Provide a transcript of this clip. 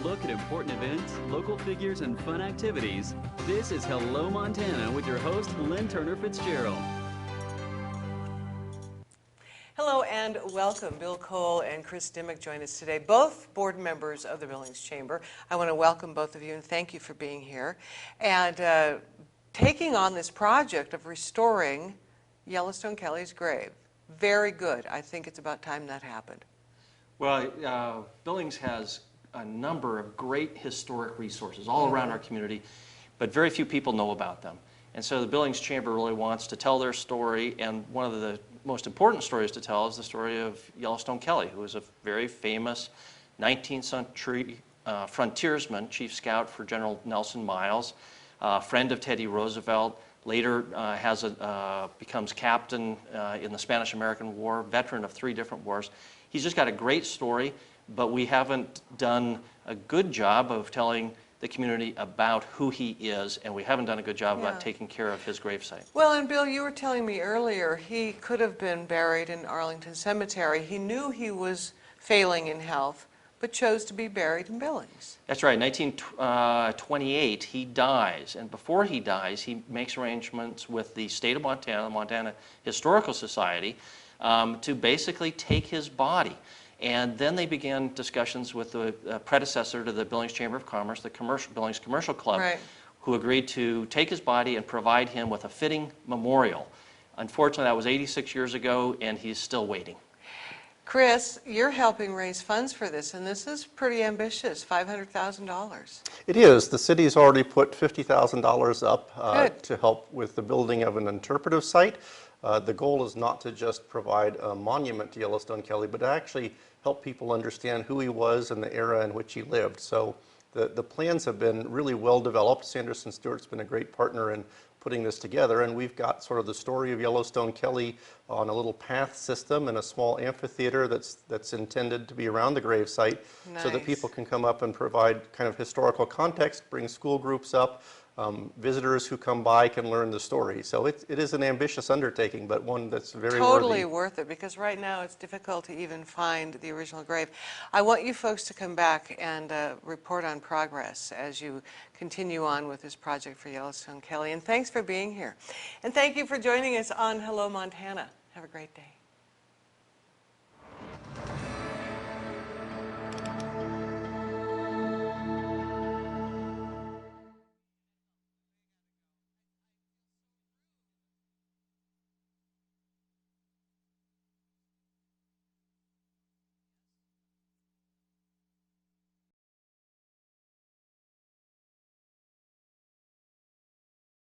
look at important events, local figures, and fun activities. This is Hello Montana with your host, Lynn Turner Fitzgerald. Hello and welcome. Bill Cole and Chris Dimmick join us today, both board members of the Billings Chamber. I want to welcome both of you and thank you for being here and taking on this project of restoring Yellowstone Kelly's grave. Very good. I think it's about time that happened. Well, Billings has a number of great historic resources all around our community, but very few people know about them. And so the Billings Chamber really wants to tell their story, and one of the most important stories to tell is the story of Yellowstone Kelly, who was a very famous 19th century frontiersman, chief scout for General Nelson Miles, friend of Teddy Roosevelt, later becomes captain in the Spanish-American War, veteran of 3 different wars. He's just got a great story, but we haven't done a good job of telling the community about who he is, and we haven't done a good job about taking care of his gravesite. Well, and Bill, you were telling me earlier he could have been buried in Arlington Cemetery. He knew he was failing in health, but chose to be buried in Billings. That's right. 1928, he dies, and before he dies, he makes arrangements with the state of Montana, the Montana Historical Society, to basically take his body. And then they began discussions with the predecessor to the Billings Chamber of Commerce, the Billings Commercial Club, who agreed to take his body and provide him with a fitting memorial. Unfortunately, that was 86 years ago, and he's still waiting. Chris, you're helping raise funds for this, and this is pretty ambitious, $500,000. It is. The city's already put $50,000 up to help with the building of an interpretive site. The goal is not to just provide a monument to Yellowstone Kelly, but to actually help people understand who he was and the era in which he lived. So the plans have been really well developed. Sanderson Stewart's been a great partner in putting this together, and we've got sort of the story of Yellowstone Kelly on a little path system and a small amphitheater that's intended to be around the gravesite, so that people can come up and provide kind of historical context, bring school groups up. Visitors who come by can learn the story. So it is an ambitious undertaking, but one that's very totally worth it, because right now it's difficult to even find the original grave. I want you folks to come back and report on progress as you continue on with this project for Yellowstone Kelly. And thanks for being here. And thank you for joining us on Hello Montana. Have a great day.